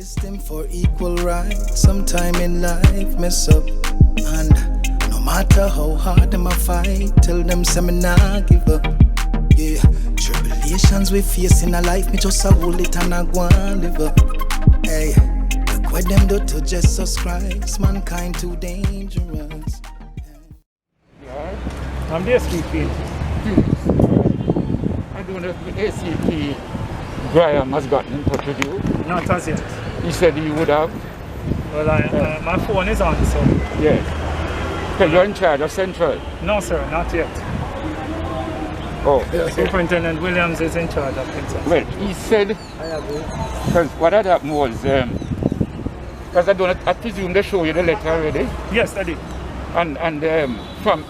System for equal rights, sometime in life mess up. And no matter how hard them a fight, tell them say me nah give up. Yeah, tribulations we face in a life, me just a hold it and I go and live up. Hey, look what them do to Jesus Christ, mankind too dangerous. I'm DSP Phoenix. I don't know if the ACP Graham has gotten in touch with you. Not as yet. He said he would have. Well, my phone is on, so. Yes. Because you're in charge of Central. No, sir, not yet. Oh. Superintendent Williams is in charge of Kingston. Well, he said, I agree. because what had happened was, because I presume they show you the letter already. Yes, I did. And from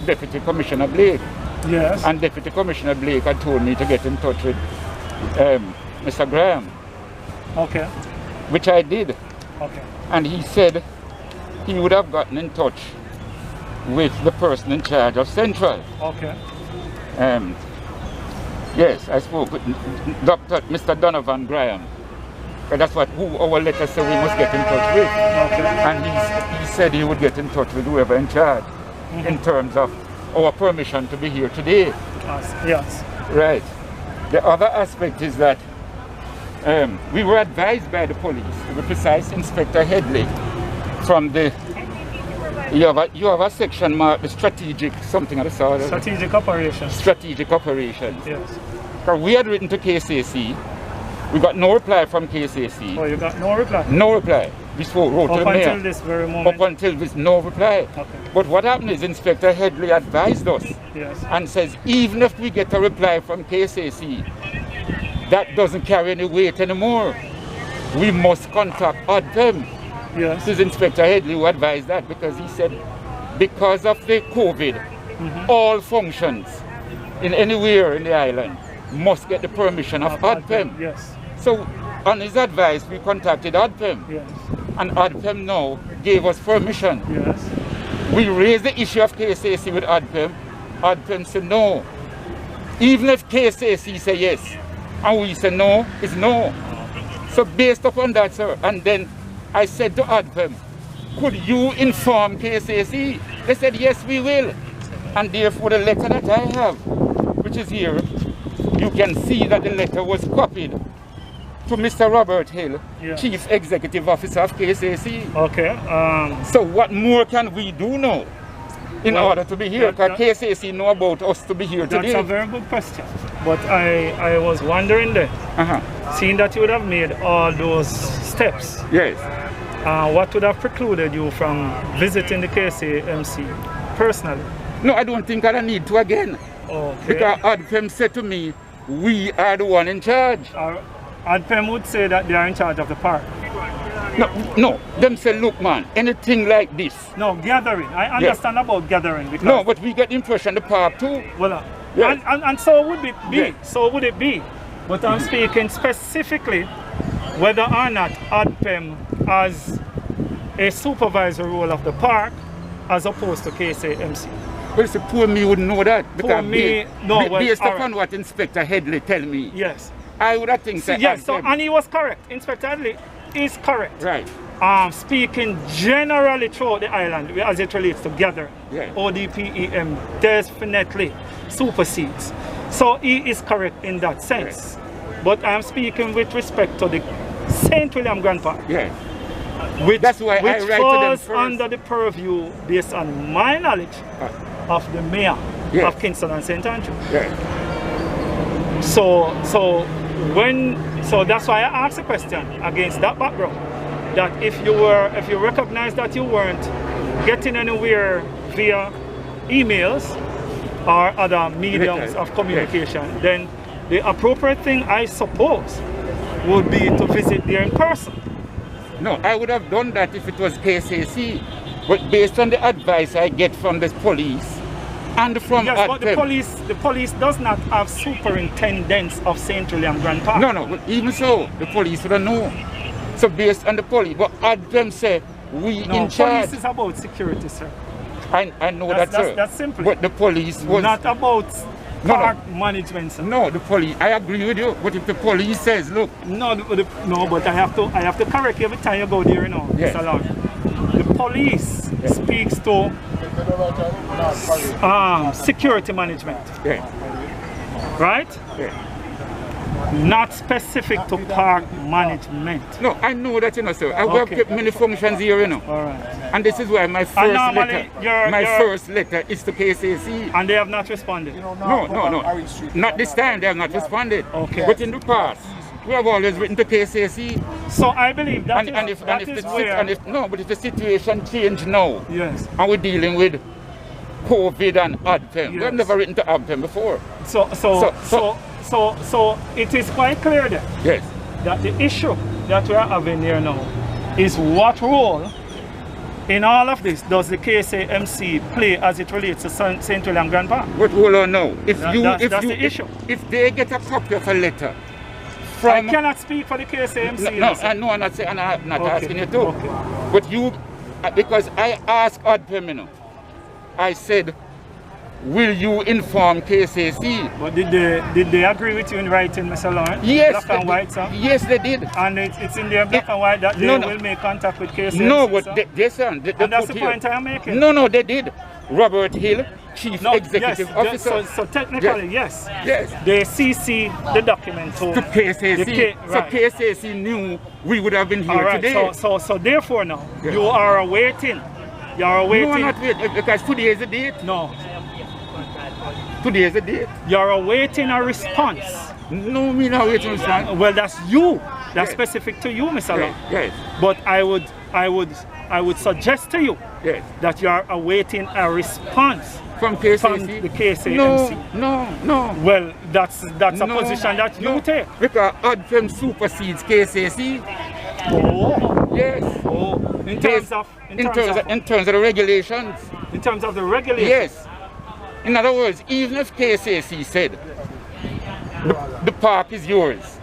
Deputy Commissioner Blake. Yes. And Deputy Commissioner Blake had told me to get in touch with Mr. Graham. Okay. Which I did. Okay. And he said he would have gotten in touch with the person in charge of Central. Okay. Yes, I spoke with Mr. Donovan Graham. That's who our letter said we must get in touch with. Okay. And he said he would get in touch with whoever in charge in terms of our permission to be here today. Yes. Right. The other aspect is that we were advised by the police, to be precise, Inspector Headley, from the, you have a section marked the strategic something of the sort. Strategic operations. Strategic operations. Yes. Because we had written to KCC, we got no reply from KCC. Oh, you got no reply? No reply. We wrote to the mayor. Up until this very moment? Up until this, no reply. Okay. But what happened is Inspector Headley advised us. Yes. And says even if we get a reply from KCC, that doesn't carry any weight anymore. We must contact ADPEM. Yes. This is Inspector Headley who advised that, because he said because of the COVID, all functions in anywhere in the island must get the permission of ADPEM. Yes. So on his advice, we contacted ADPEM. Yes. And ADPEM now gave us permission. Yes. We raised the issue of KCC with ADPEM. ADPEM said no. Even if KCC say yes, and we say no, it's no. So based upon that, sir, and then I said to ADPEM, could you inform KCC? They said, yes, we will. And therefore the letter that I have, which is here, you can see that the letter was copied to Mr. Robert Hill, Chief Executive Officer of KCC. Okay. So what more can we do now in order to be here? Because KCC know about us to be here today. That's a very good question. But I was wondering then, seeing that you would have made all those steps, yes, what would have precluded you from visiting the KCMC personally? No, I don't think I need to again. Okay. Because ADPEM said to me, we are the one in charge. ADPEM would say that they are in charge of the park. No, them say, look man, anything like this. No, gathering. I understand about gathering. Because no, but we get the impression the park too. Well, yes. and so would it be. Yes. So would it be. But I'm speaking specifically whether or not ADPEM has a supervisor role of the park as opposed to KCMC. Well, so poor me wouldn't know that. Poor me, no. Based upon what Inspector Headley tell me. Yes. I would have think that. Yes, so, and he was correct. Inspector Headley is correct. Right. Speaking generally throughout the island as it relates to gathering, ODPEM definitely supersedes. So he is correct in that sense. Right. But I'm speaking with respect to the St. William Grand Park. Yes. That's why I write to them falls first. Under the purview, based on my knowledge, of the mayor of Kingston and St. Andrew. Yes. So that's why I asked the question against that background. That if you recognize that you weren't getting anywhere via emails or other mediums of communication, then the appropriate thing, I suppose, would be to visit there in person. No, I would have done that if it was KCC, but based on the advice I get from the police and from yes, but the police does not have superintendents of St. William Grand Park. No, but even so, the police would know. So based on the police, but ADPEM say we in charge. Police is about security, sir. I know that, sir. That's simple. But the police was not about park management, sir. No, the police. I agree with you. But if the police says, look. No, no, but I have to correct you every time you go there, you know, Yes. Mr. Lord. The police speaks to security management. Yeah. Right? Yeah. Not specific to park management. No, I know that, you know, sir. I work with many functions here, you know. All right. And this is why my first letter is to KCC. And they have not responded? No. Not this time, they have not responded. Okay. But in the past, we have always written to KCC. So I believe that if the situation changed now, yes, and we're dealing with COVID and ADPEM, we have never written to ADPEM before. So it is quite clear then that the issue that we are having here now is what role in all of this does the KSAMC play as it relates to St. William Grand Park? But hold on now. That's the issue. If they get a copy of a letter I cannot speak for the KSAMC. I'm not asking you to. Okay. But you, because I asked ADPEM, you know, I said, will you inform KCC? But did they agree with you in writing, Mr. Lawrence? Yes. Black and white, sir? Yes, they did. And it's in their black and white that they will make contact with KCC? No, but and that's the point I'm making? No, they did. Robert Hill, Chief Executive Officer. So technically, yes. They CC the document to KCC. So KCC knew we would have been here today. So therefore now, you are awaiting. You are awaiting. No, not wait, because today is the date. No. Today is the date. You're awaiting a response. No, me not waiting a response. Well, that's you. That's specific to you, Mr. Law. Yes. But I would suggest to you that you are awaiting a response from KCC? From the KSAMC. No. Well, that's a position that you take. Because ADPEM supersedes KCC. Oh. Yes. Oh. In terms of the regulations. In terms of the regulations. Yes. In other words, even if KCC said the park is yours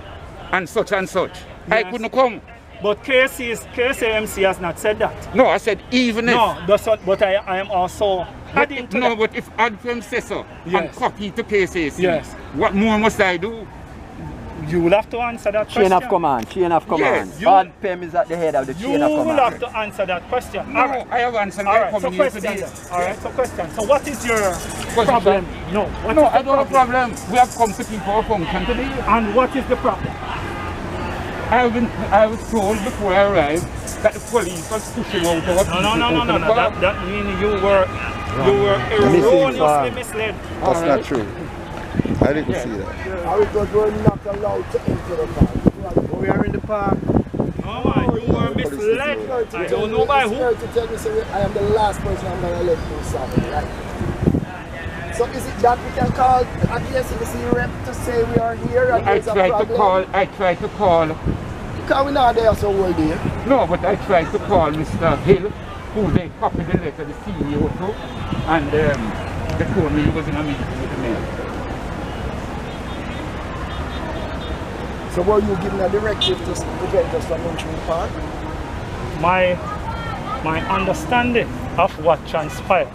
and such, I couldn't come. But KSAMC has not said that. No, I said even if. No, that's what, but I am also adding to that. But if ADPEM says so and copy to KCC, what more must I do? You will have to answer that question. Chain of command. Yes, ADPEM is at the head of the chain of command. You will have to answer that question. No, I have answered that question. So what is your problem? No, I don't have a problem. We have come to keep our function today. And what is the problem? I was told before I arrived that the police was pushing out our people. No. That means you were erroneously misled. That's not true. I didn't see that. Because we're not allowed to enter the park. We are in the park. No man, you were misled. I don't know by who. To tell me, so I am the last person I'm going to let do something, right? So is it that we can call a DSP rep to say we are here and there's a problem? I tried to call. Because we're not there so whole day. No, but I tried to call Mr. Hill, who they copied the letter, the CEO to, and they told me he was in a meeting with the mayor. So were you giving a directive to prevent us from entering the park? My understanding of what transpired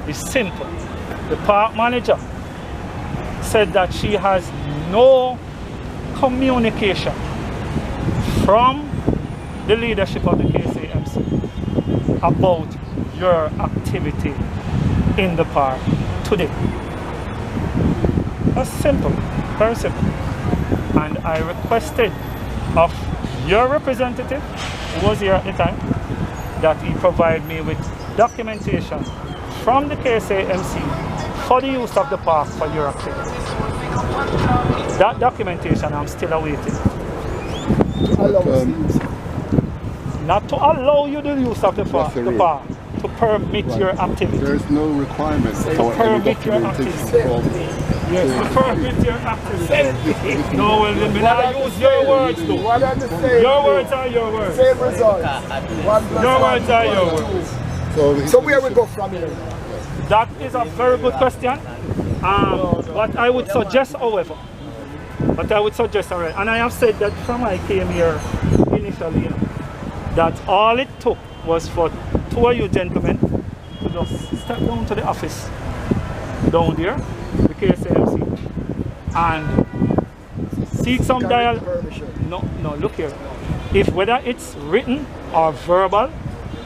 is simple. The park manager said that she has no communication from the leadership of the KSAMC about your activity in the park today. That's simple, very simple. And I requested of your representative, who was here at the time, that he provide me with documentation from the KSAMC for the use of the park for your activity. That documentation I'm still awaiting. Not to allow you the use of the park, to permit your activity. There is no requirement to permit your activity. Yes, to permit your activity. No, well, let me not use your words though. Your words are your words. Same results. Your words are your words. So where we go from here? That is a very good question. But I would suggest, however, and I have said that from I came here initially, that all it took was for two of you gentlemen to just step down to the office down there. The KSAMC and seek some dialogue. No, look here. If whether it's written or verbal,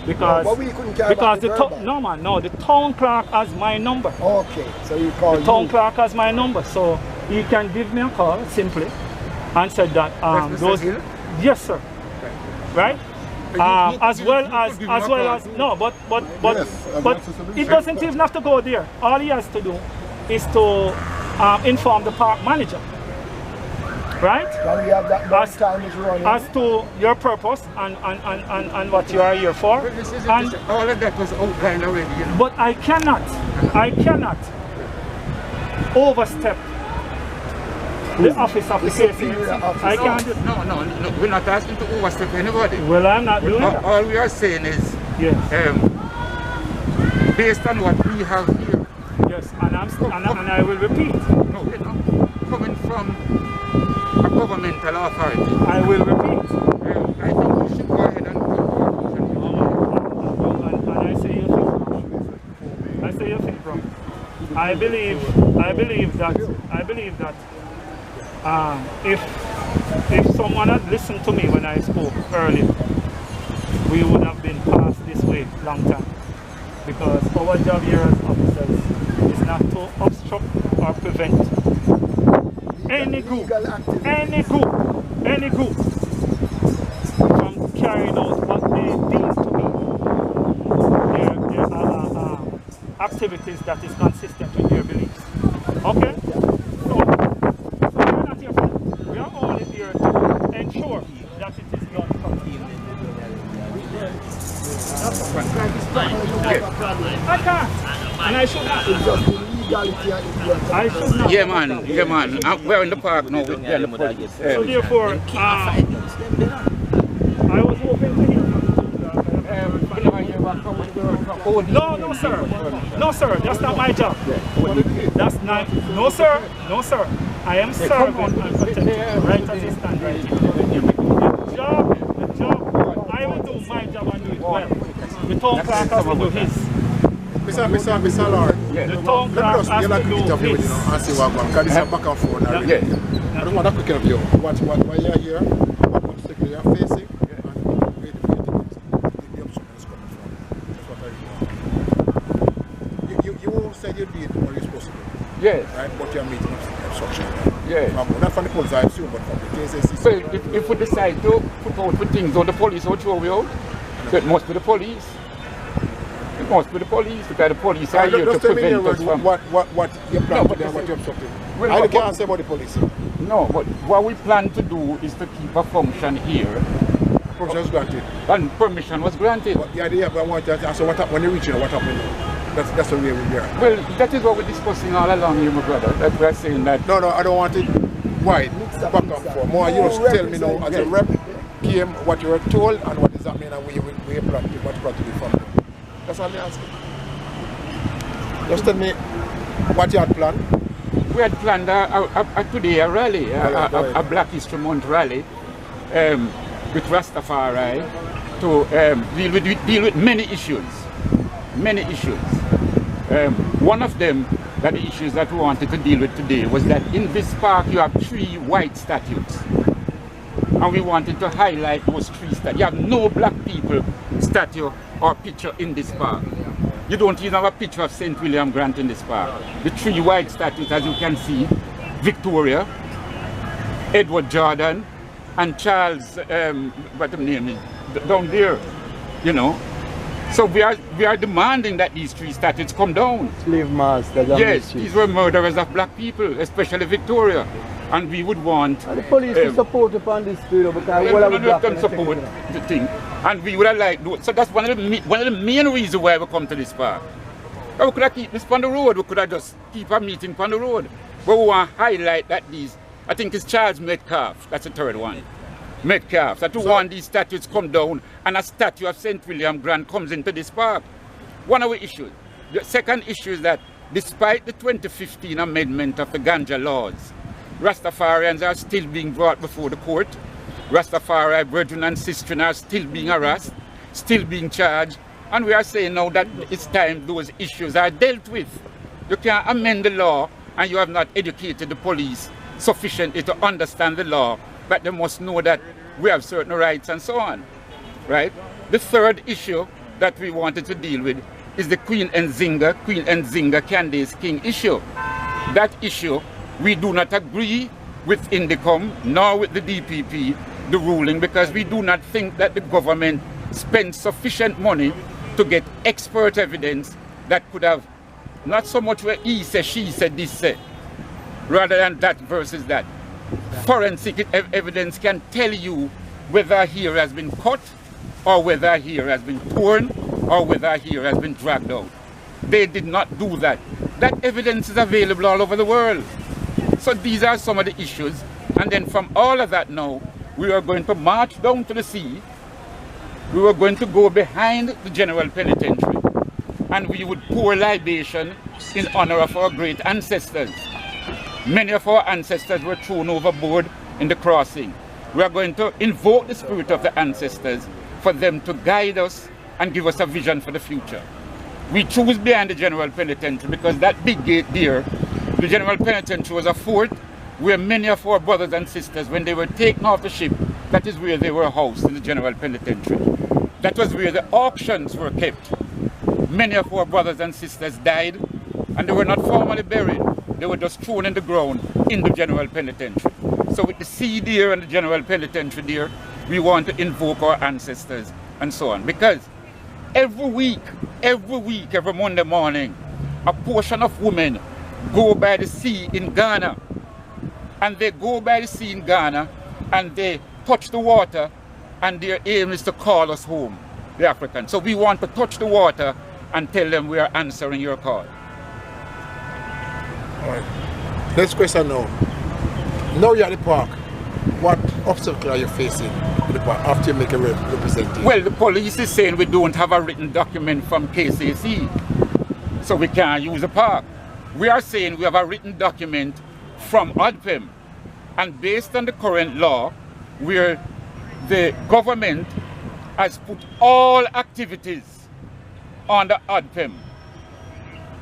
because but we couldn't carry back the verbal. the town clerk has my number. Okay, so you call the town clerk has my number, so he can give me a call simply and said that those. Yes, sir. Right. As well as no, but it doesn't even have to go there. All he has to do is to inform the park manager. Right? Can we have that time is running? As to your purpose and what you are here for. And all of that was outlined already, you know. But I cannot overstep the office of the KSAMC. I can't do. No, we're not asking to overstep anybody. Well, I'm not doing that. All we are saying is, yes. Based on what we have here. Yes, and I will repeat. No, you know, coming from a governmental authority. I will repeat. I think we should go ahead and and I say your thing. I say your thing, bro. I believe that if someone had listened to me when I spoke earlier, we would have been past this way long time. Because our job here as officers is not to obstruct or prevent any group from carrying out what they deem to be their activities that is consistent with their beliefs. Okay? So we're not here for that. We are only here to ensure that it is done properly. I can't. And I should not. I should not. Yeah, man. We're in the park now with the police. So therefore, I was hoping to hear from No, sir. That's not my job. That's not. No, sir. I am serving and protecting right as it stands right here. The job. I will do my job and do it well. The town clerk has to do his. Mr. Lord, the town clerk has to do his. and see what because this is back and forth. I don't want a quick interview. What you're here, what obstacle you're facing, and where the obstacle is coming from. That's what I really want. You said you did what you're supposed to do. Yes. Right? But you're meeting obstruction. Yes. Not from the police, I assume, but from the KSAC. So if we decide to put out the things on the police or throw we out, so it must be the police. It must be the police, because the police are here to prevent us from... What you plan to do and what you're obstructing. I can't say about the police. No, but what we plan to do is to keep a function here. Permission was granted. And permission was granted. But the idea, but I want to so what when you reach here, what happened now? That's the way we're here. Well, that is what we're discussing all along here, my brother. That we're saying that... No, I don't want it wide, back and forth. More you just tell me now, as a rep, came what you were told, and what does that mean, and where you plan to, what you plan to do from there. That's all I'm asking. Just tell me what you had planned. We had planned today a rally, a Black History Month rally with Rastafari to deal with many issues. One of them, that the issues that we wanted to deal with today, was that in this park you have 3 white statues. And we wanted to highlight those 3 statues. You have no black people statue or picture in this park. You don't even have a picture of St. William Grant in this park. The 3 white statues, as you can see, Victoria, Edward Jordan, and Charles, what the name is, down there, you know. So we are demanding that these 3 statues come down. Slave masters. Yes, these were murderers of black people, especially Victoria. And we would want... And the police will support upon this too, because well, we can support the thing. And we would have liked... So that's one of the main reasons why we come to this park. But we could have kept this on the road. We could have just keep a meeting on the road. But we want to highlight that these... I think it's Charles Metcalf. That's the 3rd one. Metcalf. That we want these statues come down and a statue of St. William Grant comes into this park. One of the issues. The second issue is that despite the 2015 amendment of the ganja laws, Rastafarians are still being brought before the court. Rastafari brethren and sisters are still being harassed, still being charged. And we are saying now that it's time those issues are dealt with. You can't amend the law and you have not educated the police sufficiently to understand the law, but they must know that we have certain rights and so on, right? The third issue that we wanted to deal with is the Queen Nzinga Candace King issue. That issue, we do not agree with Indicom nor with the DPP, the ruling, because we do not think that the government spent sufficient money to get expert evidence that could have not so much where he said, she said, this said, rather than that versus that. Forensic evidence can tell you whether a hair has been cut, or whether a hair has been torn, or whether a hair has been dragged out. They did not do that. That evidence is available all over the world. So these are some of the issues. And then from all of that now, we are going to march down to the sea. We were going to go behind the General Penitentiary, and we would pour libation in honor of our great ancestors. Many of our ancestors were thrown overboard in the crossing. We are going to invoke the spirit of the ancestors for them to guide us and give us a vision for the future. We choose behind the General Penitentiary because that big gate there, the General Penitentiary was a fort where many of our brothers and sisters, when they were taken off the ship, that is where they were housed, in the General Penitentiary. That was where the auctions were kept. Many of our brothers and sisters died, and they were not formally buried. They were just thrown in the ground in the General Penitentiary. So with the sea there and the General Penitentiary there, we want to invoke our ancestors and so on. Because every week, every Monday morning, a portion of women go by the sea in Ghana. And they go by the sea in Ghana and they touch the water, and their aim is to call us home, the Africans. So we want to touch the water and tell them we are answering your call. All right. Next question now. Now you're at the park. What obstacle are you facing in the park after you make a representation? Well, the police is saying we don't have a written document from KCC, so we can't use the park. We are saying we have a written document from ADPEM, and based on the current law, where the government has put all activities on the ADPEM,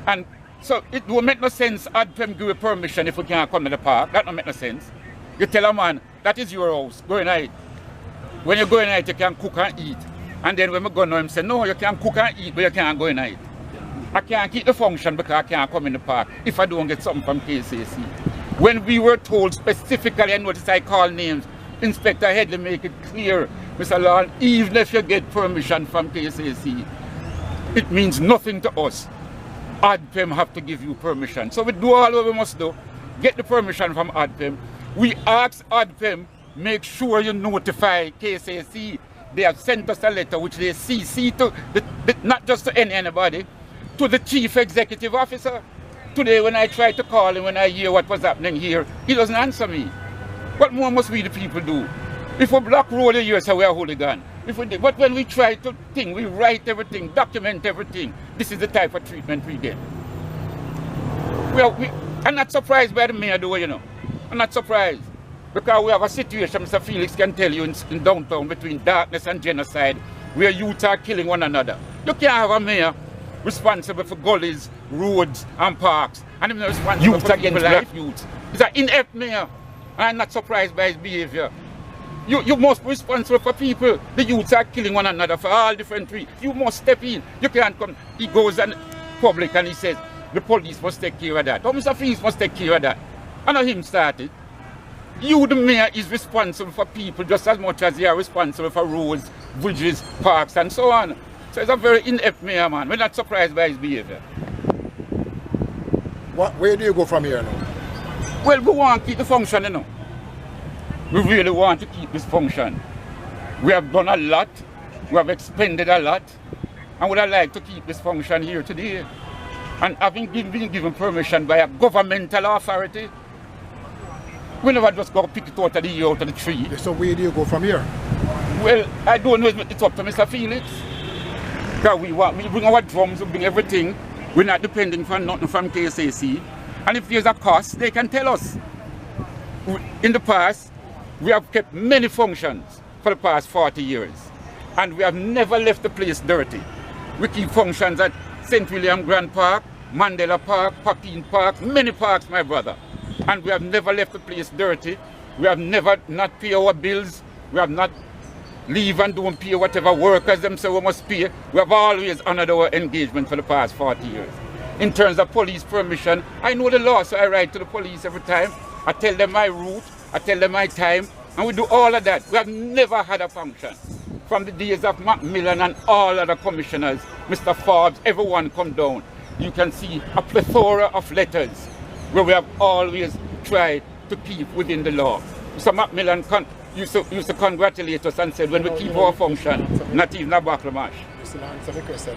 and so it don't make no sense ADPEM give you permission if we can't come to the park. That don't make no sense. You tell a man, that is your house, go in it. When you go in it, you can cook and eat. And then when we go now, him say, no, you can cook and eat, but you can't go in it. I can't keep the function because I can't come in the park if I don't get something from KCC. When we were told specifically, and notice I call names, Inspector Headley make it clear, Mr. Lord, even if you get permission from KCC, it means nothing to us. ADPEM have to give you permission. So we do all what we must do, get the permission from ADPEM. We ask ADPEM, make sure you notify KCC. They have sent us a letter which they CC to, not just to anybody, to the Chief Executive Officer. Today when I try to call him, when I hear what was happening here, he doesn't answer me. What more must we the people do? If we block road here, so we are hooligan. But when we try to think, we write everything, document everything, this is the type of treatment we get. I'm not surprised by the mayor though, you know. I'm not surprised. Because we have a situation, Mr. Felix can tell you, in downtown between darkness and genocide, where youth are killing one another. You can't have a mayor responsible for gullies, roads, and parks, and even responsible for people like youth. He's an inept mayor. I'm not surprised by his behavior. You must be responsible for people. The youths are killing one another for all different reasons. You must step in. You can't come. He goes in public and he says, the police must take care of that. Oh, Mr. Felix must take care of that. I know him started. You, the mayor, is responsible for people just as much as you are responsible for roads, bridges, parks, and so on. So he's a very inept mayor, man. We're not surprised by his behavior. Where do you go from here now? Well, we want to keep the function, you know. We really want to keep this function. We have done a lot, we have expended a lot, and would have liked to keep this function here today. And having been given permission by a governmental authority, we never just go pick it out of the tree. So where do you go from here? Well, I don't know, it's up to Mr. Felix. Because we bring our drums, we bring everything. We're not depending for nothing from KCC. And if there's a cost, they can tell us. In the past, we have kept many functions for the past 40 years. And we have never left the place dirty. We keep functions at St. William Grand Park, Mandela Park, Papine Park, many parks, my brother. And we have never left the place dirty. We have never not paid our bills. We have not leave and don't pay whatever workers them say we must pay. We have always honored our engagement for the past 40 years. In terms of police permission, I know the law, so I write to the police every time. I tell them my route, I tell them my time, and we do all of that. We have never had a function. From the days of Macmillan and all other commissioners, Mr. Forbes, everyone come down. You can see a plethora of letters where we have always tried to keep within the law. Mr. Macmillan used to congratulate us and said, when we keep our function, not even a backlash.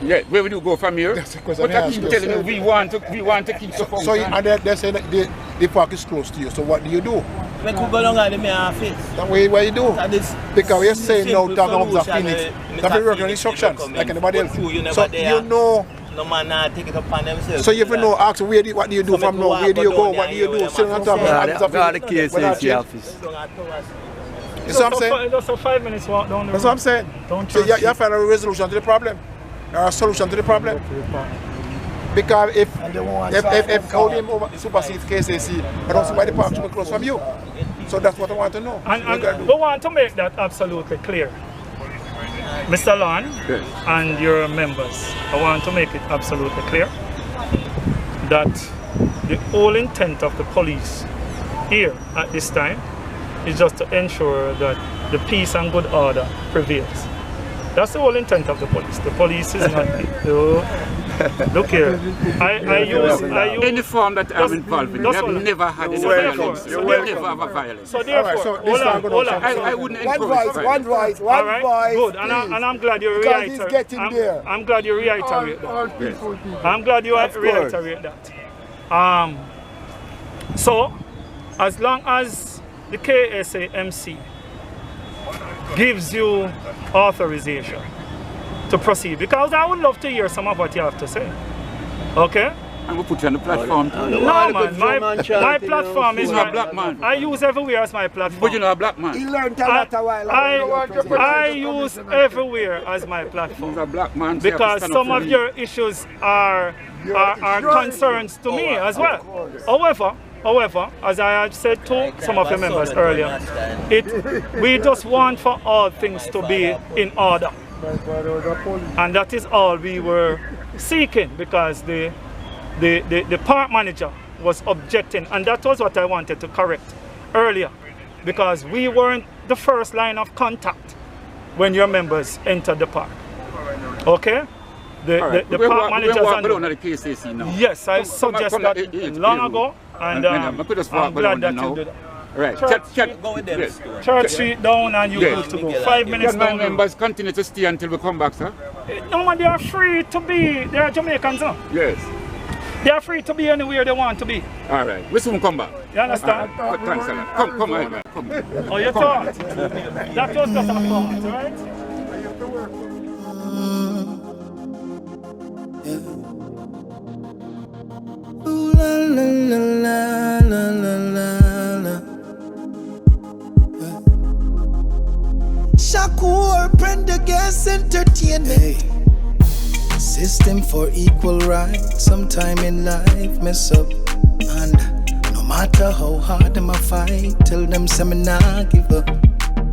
Yeah, where would you go from here? But I keep telling you, we want to keep the function. So and they say that the park is close to you, so what do you do? We could go along at my office. That way, what you do? Because we're saying now that the Phoenix, that we work on instructions, like anybody else. So you know. No man take it upon themselves. So you even know, ask what do you do from now? Where do you go? What do you do? Still on top of the KSAC office. You know what I'm saying? That's a 5 minutes walk down the road. That's what I'm saying. So you have to find a resolution to the problem, or a solution to the problem. Because if Holding supersedes KSAC, I don't see why the park should be closed from you. So that's what I want to know. And we want to make that absolutely clear. Mr. Lon and your members, I want to make it absolutely clear that the whole intent of the police here at this time is just to ensure that the peace and good order prevails. That's the whole intent of the police. The police is not... Look here, I use any form that I'm involved in, we have never had any violence. We never have a violence. So therefore, hold on. I wouldn't One encourage voice. Good, and I'm glad you reiterate. I'm glad you reiterate that. I'm glad you reiterate that. So, as long as the KSAMC gives you authorization to proceed, because I would love to hear some of what you have to say. Okay? And we'll put you on the platform too. No man, my platform is a black man. I use everywhere as my platform. But you're not a black man. He learned a lot a while ago. I use everywhere as my platform. You're a black man. Because some of your issues are concerns to me as well. However, as I had said to some of the members earlier, we just want for all things to be in order. And that is all we were seeking, because the park manager was objecting, and that was what I wanted to correct earlier, because we weren't the first line of contact when your members entered the park. Okay? The park managers on the KSAC now. Yes, I suggest that long ago, and I'm glad that you did that. Right. Go with them. Church Street down and you good to go. 5 minutes down. Members continue to stay until we come back, sir? No man, they are free to be. They are Jamaicans, huh? Yes. They are free to be anywhere they want to be. All right. We soon come back. You understand? Thanks a lot. Come on. Come. Oh, you thought? That was just a thought, right? Ooh, la, la, la, la, la, la, la. Shakur, Prendergast Entertainment. Hey. System for equal rights. Sometime in life mess up, and no matter how hard them a fight, tell them say me nah give up.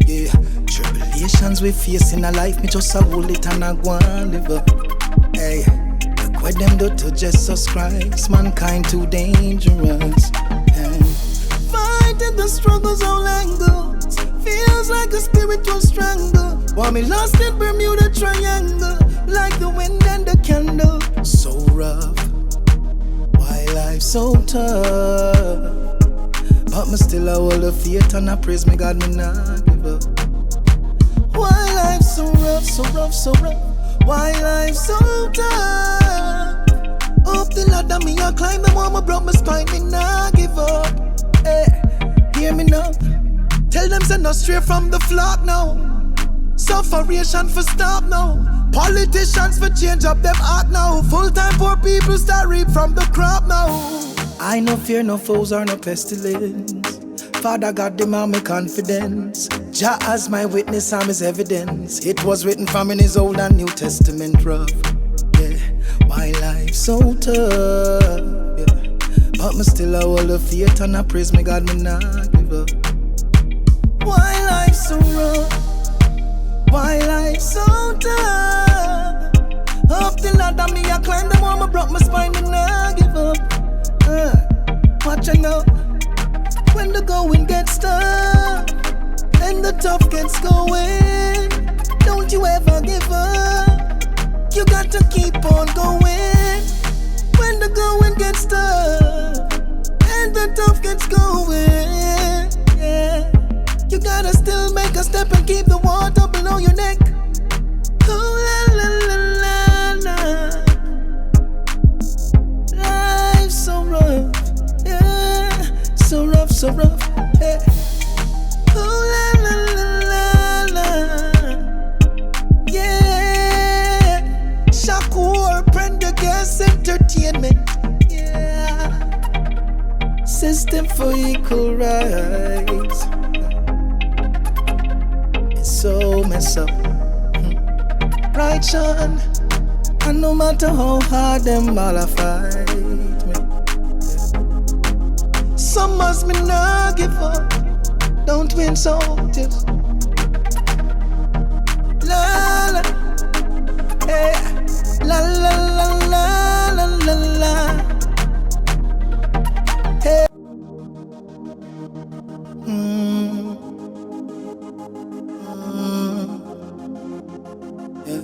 Yeah, tribulations we face in a life, me just a hold it and I go and live up. Hey, look what them do to Jesus Christ. Mankind too dangerous. Hey. Fighting the struggles all angles. Feels like a spiritual strangle. While me lost in Bermuda Triangle, like the wind and the candle. So rough, why life so tough? But me still a hold the faith and I praise me God, me not give up. Why life so rough, so rough, so rough? Why life so tough? Up the ladder me a climb, me want me broke my spine, me not give up. Hey, hear me now. Tell them say no straight from the flock now. Sufferation for stop now. Politicians for change up them act now. Full-time poor people start reap from the crop now. I no fear no foes or no pestilence. Father God them all my confidence. Jah as my witness, I'm his evidence. It was written from in his Old and New Testament rough. Yeah, why life life so tough, yeah. But me still a hold the faith and I praise me God, me not give up. Why life so rough? Why life so tough? Up the ladder me I climb the wall, me broke my spine, me not give up. Watch out now, when the going gets tough and the tough gets going, don't you ever give up. You got to keep on going. When the going gets tough and the tough gets going, yeah. You gotta still make a step and keep the water below your neck. Oh la la la la la. Life's so rough, yeah. So rough, yeah. Oh la la la la la. Yeah. Shakur, Prendergast Entertainment. Yeah. System for equal rights. It's so messed up. Right, Sean. And no matter how hard them all a fight me, some must me not give up. Don't win so just la la, hey, la la la la la la la, hey. Yeah.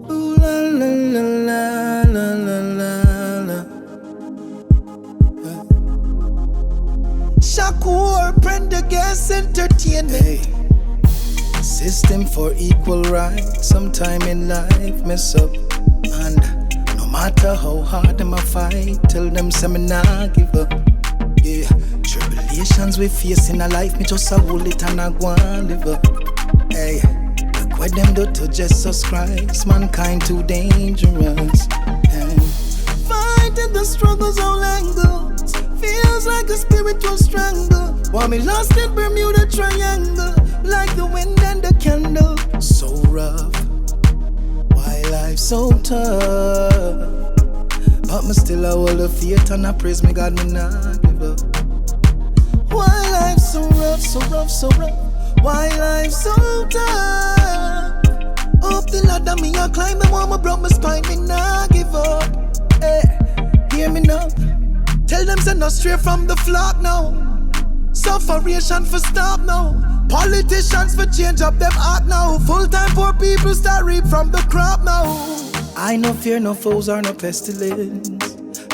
Ooh, la la la la la la la la. Shakur, Prendergast Entertainment. Hey. System for equal rights. Sometime in life mess up, and no matter how hard them I fight, tell them say me nah give up. Yeah, tribulations we face in a life, me just a hold it and I go and live up. Hey, look what them do to Jesus Christ. Mankind too dangerous. Hey. Fighting the struggles all angles, feels like a spiritual strangle. While me lost in Bermuda Triangle, like the wind and the candle. So rough, why life so tough? But me still a hold the faith and I praise me God, me not give up. Why life so rough, so rough, so rough? Why life so tough? Up the ladder me I climb the wall, me broke my spine, me not give up. Hey, hear me now. Tell them say not straight from the flock now. Sufferation for stop now. Politicians for change up them act now. Full time poor people start reap from the crop now. I no fear no foes or no pestilence.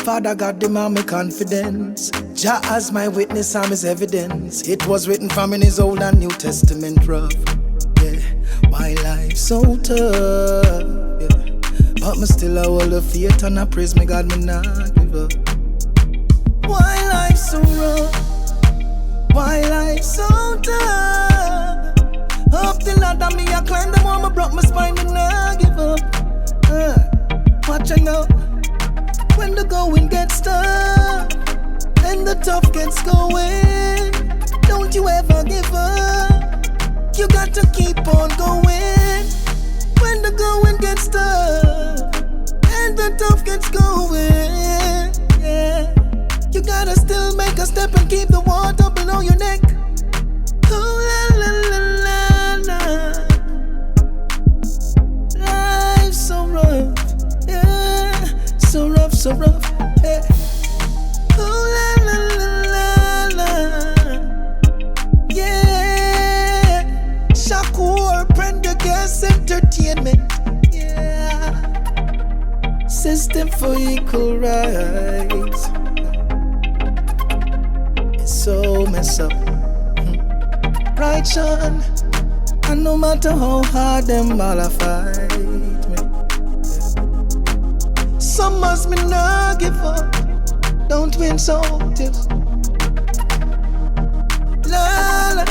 Father God demand me confidence. Jah as my witness, I'm his evidence. It was written from in his Old and New Testament rough. Yeah, my life so tough. Yeah, but me still a hold the faith and I praise me God, me not give up. Why life so rough? Why life so tough? Up the ladder me I climb the wall, me broke my spine, me not give up. Watch out now, when the going gets tough and the tough gets going, don't you ever give up. You got to keep on going. When the going gets tough and the tough gets going, yeah. You gotta still make a step and keep the water below your neck. Oh la la la la la. Life's so rough, yeah. So rough, yeah. Oh la la la la la. Yeah. Shakur, Prendergast Entertainment. Yeah. System for equal rights. So mess up, right, Sean? And no matter how hard them all a fight me, some must me not give up. Don't win so just la la.